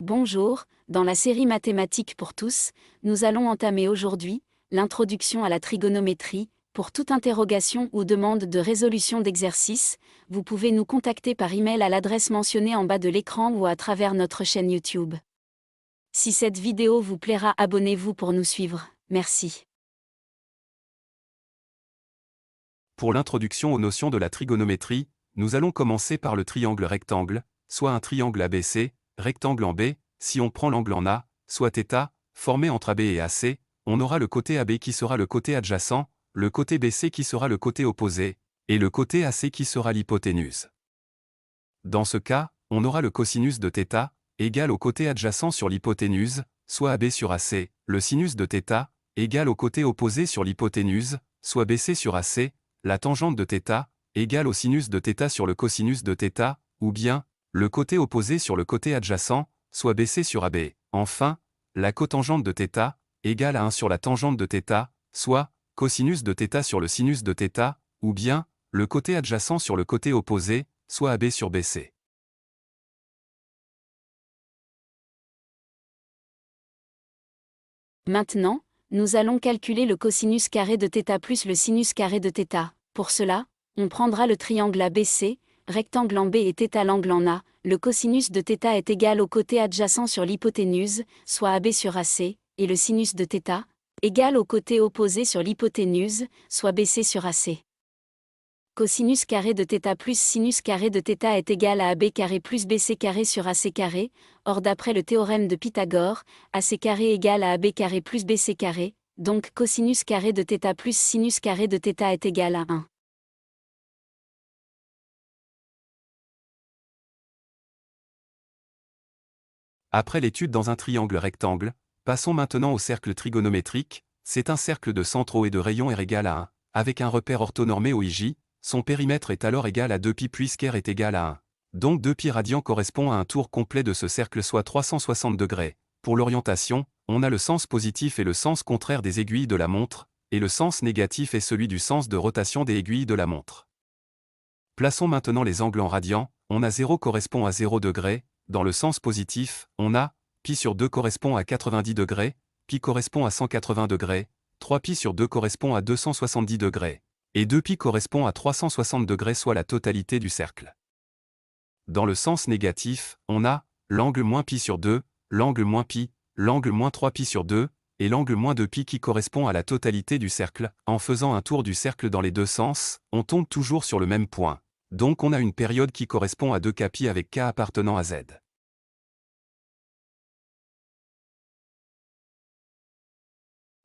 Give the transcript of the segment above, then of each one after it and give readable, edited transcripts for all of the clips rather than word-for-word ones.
Bonjour, dans la série Mathématiques pour tous, nous allons entamer aujourd'hui l'introduction à la trigonométrie. Pour toute interrogation ou demande de résolution d'exercice, vous pouvez nous contacter par email à l'adresse mentionnée en bas de l'écran ou à travers notre chaîne YouTube. Si cette vidéo vous plaira, abonnez-vous pour nous suivre. Merci. Pour l'introduction aux notions de la trigonométrie, nous allons commencer par le triangle rectangle, soit un triangle ABC, rectangle en B. Si on prend l'angle en A, soit θ, formé entre AB et AC, on aura le côté AB qui sera le côté adjacent, le côté BC qui sera le côté opposé, et le côté AC qui sera l'hypoténuse. Dans ce cas, on aura le cosinus de θ, égal au côté adjacent sur l'hypoténuse, soit AB sur AC, le sinus de θ, égal au côté opposé sur l'hypoténuse, soit BC sur AC, la tangente de θ, égale au sinus de θ sur le cosinus de θ, ou bien, le côté opposé sur le côté adjacent, soit BC sur AB. Enfin, la cotangente de θ, égale à 1 sur la tangente de θ, soit, cosinus de θ sur le sinus de θ, ou bien, le côté adjacent sur le côté opposé, soit AB sur BC. Maintenant, nous allons calculer le cosinus carré de θ plus le sinus carré de θ. Pour cela, on prendra le triangle ABC, rectangle en B et θ l'angle en A. Le cosinus de θ est égal au côté adjacent sur l'hypoténuse, soit AB sur AC, et le sinus de θ, égal au côté opposé sur l'hypoténuse, soit BC sur AC. Cosinus carré de θ plus sinus carré de θ est égal à AB carré plus BC carré sur AC carré. Or d'après le théorème de Pythagore, AC carré égale à AB carré plus BC carré, donc cosinus carré de θ plus sinus carré de θ est égal à 1. Après l'étude dans un triangle rectangle, passons maintenant au cercle trigonométrique. C'est un cercle de centraux et de rayons r égale à 1, avec un repère orthonormé OIJ. Son périmètre est alors égal à 2π puisque r est égal à 1. Donc 2π radians correspond à un tour complet de ce cercle, soit 360 degrés. Pour l'orientation, on a le sens positif et le sens contraire des aiguilles de la montre, et le sens négatif est celui du sens de rotation des aiguilles de la montre. Plaçons maintenant les angles en radians. On a 0 correspond à 0 degrés. Dans le sens positif, on a π sur 2 correspond à 90 degrés, π correspond à 180 degrés, 3π sur 2 correspond à 270 degrés, et 2π correspond à 360 degrés, soit la totalité du cercle. Dans le sens négatif, on a l'angle moins π sur 2, l'angle moins π, l'angle moins 3π sur 2, et l'angle moins 2π qui correspond à la totalité du cercle. En faisant un tour du cercle dans les deux sens, on tombe toujours sur le même point. Donc on a une période qui correspond à 2kπ avec k appartenant à z.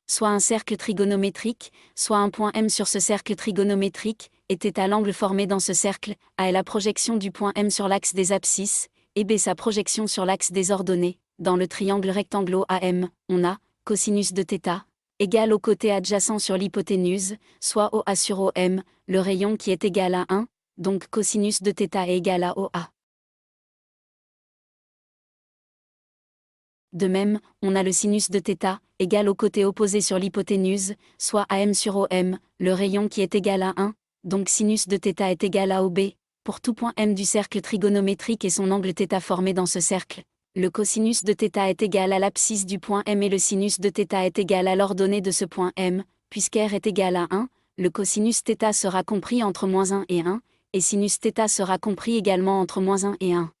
Soit un cercle trigonométrique, soit un point M sur ce cercle trigonométrique, était à l'angle formé dans ce cercle, A est la projection du point M sur l'axe des abscisses, et B sa projection sur l'axe des ordonnées. Dans le triangle rectangle OAM, on a cosinus de θ, égal au côté adjacent sur l'hypoténuse, soit OA sur OM, le rayon qui est égal à 1, donc cosinus de θ est égal à OA. De même, on a le sinus de θ, égal au côté opposé sur l'hypoténuse, soit AM sur OM, le rayon qui est égal à 1, donc sinus de θ est égal à OB. Pour tout point M du cercle trigonométrique et son angle θ formé dans ce cercle, le cosinus de θ est égal à l'abscisse du point M et le sinus de θ est égal à l'ordonnée de ce point M, puisque R est égal à 1, le cosinus θ sera compris entre -1 et 1, et sinus θ sera compris également entre -1 et 1.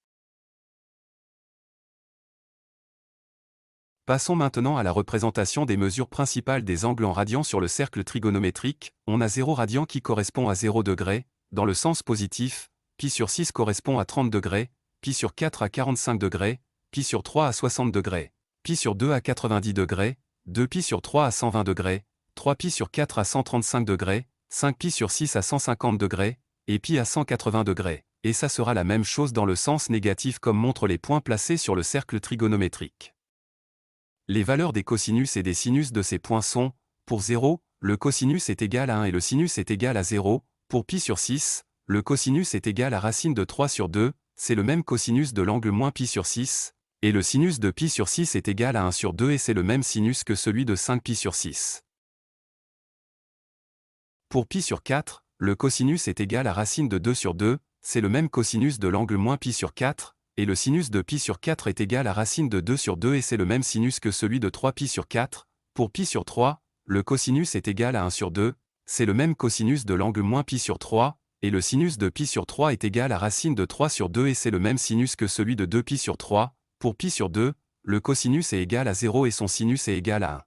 Passons maintenant à la représentation des mesures principales des angles en radians sur le cercle trigonométrique. On a 0 radian qui correspond à 0 degrés. Dans le sens positif, π sur 6 correspond à 30 degrés, π sur 4 à 45 degrés, π sur 3 à 60 degrés, π sur 2 à 90 degrés, 2π sur 3 à 120 degrés, 3π sur 4 à 135 degrés, 5π sur 6 à 150 degrés, et π à 180 degrés. Et ça sera la même chose dans le sens négatif comme montrent les points placés sur le cercle trigonométrique. Les valeurs des cosinus et des sinus de ces points sont, pour 0, le cosinus est égal à 1 et le sinus est égal à 0, pour π sur 6, le cosinus est égal à racine de 3 sur 2, c'est le même cosinus de l'angle moins π sur 6, et le sinus de π sur 6 est égal à 1 sur 2 et c'est le même sinus que celui de 5π sur 6. Pour π sur 4, le cosinus est égal à racine de 2 sur 2, c'est le même cosinus de l'angle moins π sur 4, et le sinus de pi sur 4 est égal à racine de 2 sur 2 et c'est le même sinus que celui de 3 pi sur 4. Pour pi sur 3, le cosinus est égal à 1 sur 2, c'est le même cosinus de l'angle moins pi sur 3, et le sinus de pi sur 3 est égal à racine de 3 sur 2 et c'est le même sinus que celui de 2 pi sur 3. Pour pi sur 2, le cosinus est égal à 0 et son sinus est égal à 1.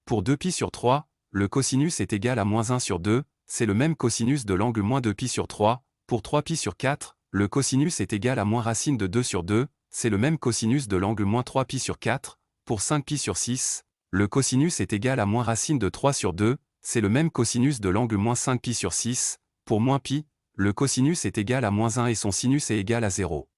Pour 2 pi sur 3, le cosinus est égal à moins 1 sur 2, c'est le même cosinus de l'angle moins 2 pi sur 3. Pour 3 pi sur 4, le cosinus est égal à moins racine de 2 sur 2, c'est le même cosinus de l'angle moins 3 pi sur 4. Pour 5 pi sur 6, le cosinus est égal à moins racine de 3 sur 2, c'est le même cosinus de l'angle moins 5 pi sur 6. Pour moins pi, le cosinus est égal à moins 1 et son sinus est égal à 0.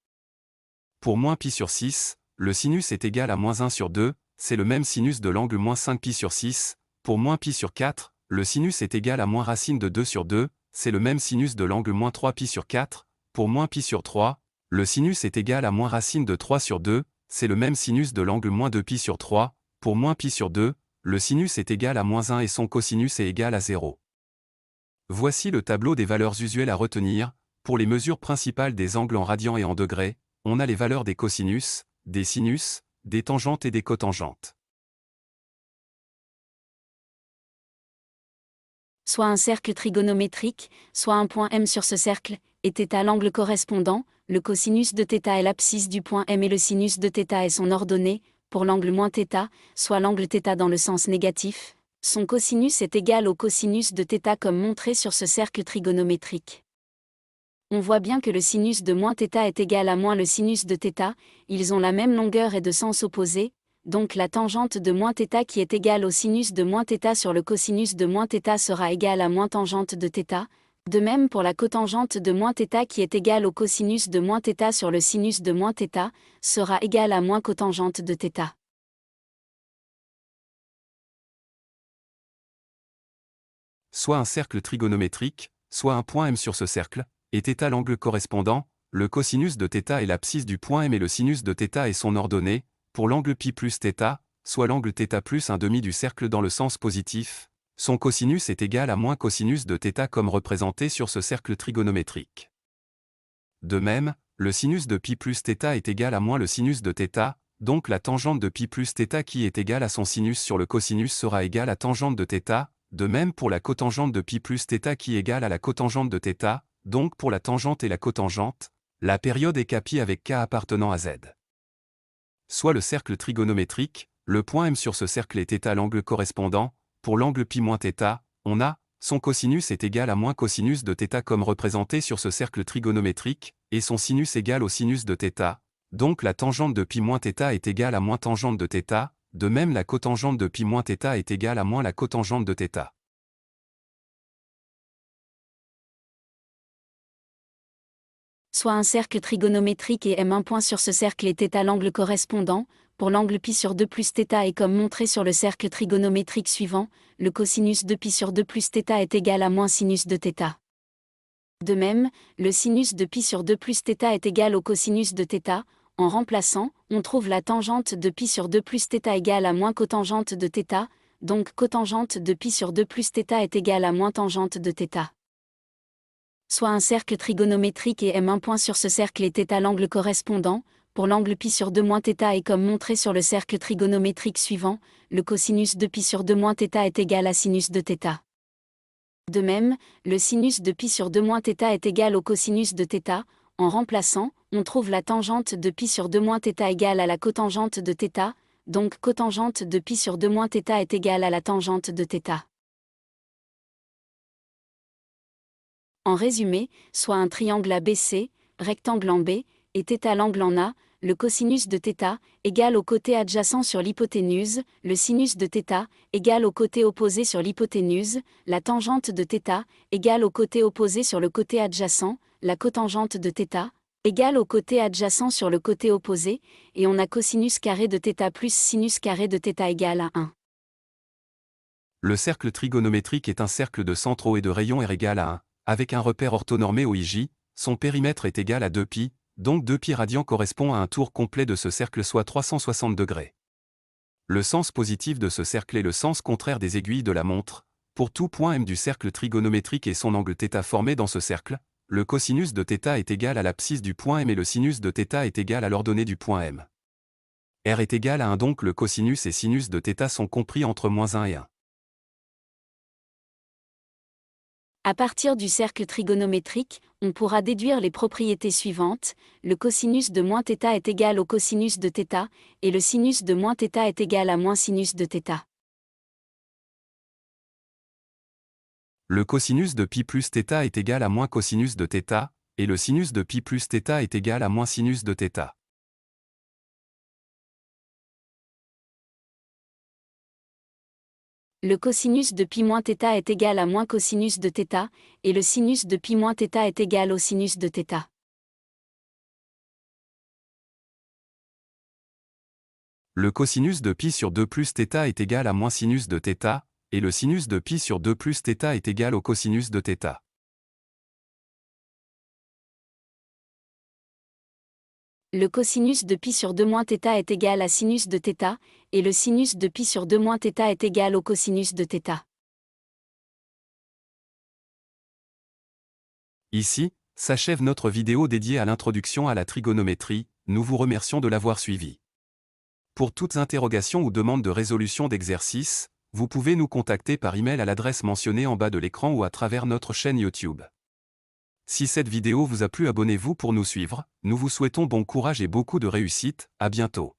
Pour moins pi sur 6, le sinus est égal à moins 1 sur 2, c'est le même sinus de l'angle moins 5 pi sur 6. Pour moins pi sur 4, le sinus est égal à moins racine de 2 sur 2, c'est le même sinus de l'angle moins 3 pi sur 4. Pour moins pi sur 3, le sinus est égal à moins racine de 3 sur 2, c'est le même sinus de l'angle moins 2 pi sur 3. Pour moins pi sur 2, le sinus est égal à moins 1 et son cosinus est égal à 0. Voici le tableau des valeurs usuelles à retenir. Pour les mesures principales des angles en radians et en degrés, on a les valeurs des cosinus, des sinus, des tangentes et des cotangentes. Soit un cercle trigonométrique, soit un point M sur ce cercle, et θ l'angle correspondant, le cosinus de θ est l'abscisse du point M et le sinus de θ est son ordonnée, pour l'angle moins θ, soit l'angle θ dans le sens négatif, son cosinus est égal au cosinus de θ comme montré sur ce cercle trigonométrique. On voit bien que le sinus de moins θ est égal à moins le sinus de θ, ils ont la même longueur et de sens opposé, donc la tangente de moins θ qui est égale au sinus de moins θ sur le cosinus de moins θ sera égale à moins tangente de θ. De même pour la cotangente de moins θ qui est égale au cosinus de moins θ sur le sinus de moins θ, sera égale à moins cotangente de θ. Soit un cercle trigonométrique, soit un point M sur ce cercle, et θ l'angle correspondant, le cosinus de θ est l'abscisse du point M et le sinus de θ est son ordonnée, pour l'angle π plus θ, soit l'angle θ plus un demi du cercle dans le sens positif, son cosinus est égal à moins cosinus de θ comme représenté sur ce cercle trigonométrique. De même, le sinus de π plus θ est égal à moins le sinus de θ, donc la tangente de π plus θ qui est égale à son sinus sur le cosinus sera égale à tangente de θ, de même pour la cotangente de π plus θ qui est égale à la cotangente de θ, donc pour la tangente et la cotangente, la période est κπ avec k appartenant à z. Soit le cercle trigonométrique, le point M sur ce cercle est θ l'angle correspondant, pour l'angle π moins θ, on a, son cosinus est égal à moins cosinus de θ comme représenté sur ce cercle trigonométrique, et son sinus égal au sinus de θ, donc la tangente de π moins θ est égale à moins tangente de θ, de même la cotangente de π moins θ est égale à moins la cotangente de θ. Soit un cercle trigonométrique et M un point sur ce cercle et θ l'angle correspondant, pour l'angle π sur 2 plus θ et comme montré sur le cercle trigonométrique suivant, le cosinus de π sur 2 plus θ est égal à moins sinus de θ. De même, le sinus de π sur 2 plus θ est égal au cosinus de θ, en remplaçant, on trouve la tangente de π sur 2 plus θ égale à moins cotangente de θ, donc cotangente de π sur 2 plus θ est égale à moins tangente de θ. Soit un cercle trigonométrique et M un point sur ce cercle et θ l'angle correspondant, pour l'angle π sur 2 moins θ et comme montré sur le cercle trigonométrique suivant, le cosinus de π sur 2 moins θ est égal à sinus de θ. De même, le sinus de π sur 2 moins θ est égal au cosinus de θ, en remplaçant, on trouve la tangente de π sur 2 moins θ égale à la cotangente de θ, donc cotangente de π sur 2 moins θ est égale à la tangente de θ. En résumé, soit un triangle ABC, rectangle en B, et θ l'angle en A, le cosinus de θ, égale au côté adjacent sur l'hypoténuse, le sinus de θ, égale au côté opposé sur l'hypoténuse, la tangente de θ, égale au côté opposé sur le côté adjacent, la cotangente de θ, égale au côté adjacent sur le côté opposé, et on a cosinus carré de θ plus sinus carré de θ égale à 1. Le cercle trigonométrique est un cercle de centraux et de rayons r égale à 1. Avec un repère orthonormé au IJ, son périmètre est égal à 2π, donc 2π radians correspond à un tour complet de ce cercle soit 360 degrés. Le sens positif de ce cercle est le sens contraire des aiguilles de la montre. Pour tout point M du cercle trigonométrique et son angle θ formé dans ce cercle, le cosinus de θ est égal à l'abscisse du point M et le sinus de θ est égal à l'ordonnée du point M. R est égal à 1, donc le cosinus et sinus de θ sont compris entre -1 et 1. À partir du cercle trigonométrique, on pourra déduire les propriétés suivantes. Le cosinus de -θ est égal au cosinus de θ, et le sinus de -θ est égal à moins sinus de θ. Le cosinus de π plus θ est égal à moins cosinus de θ, et le sinus de π plus θ est égal à moins sinus de θ. Le cosinus de π moins θ est égal à moins cosinus de θ, et le sinus de π moins θ est égal au sinus de θ. Le cosinus de π sur 2 plus θ est égal à moins sinus de θ, et le sinus de π sur 2 plus θ est égal au cosinus de θ. Le cosinus de π sur 2 moins θ est égal à sinus de θ, et le sinus de π sur 2 moins θ est égal au cosinus de θ. Ici, s'achève notre vidéo dédiée à l'introduction à la trigonométrie. Nous vous remercions de l'avoir suivi. Pour toutes interrogations ou demandes de résolution d'exercices, vous pouvez nous contacter par email à l'adresse mentionnée en bas de l'écran ou à travers notre chaîne YouTube. Si cette vidéo vous a plu, abonnez-vous pour nous suivre. Nous vous souhaitons bon courage et beaucoup de réussite. À bientôt.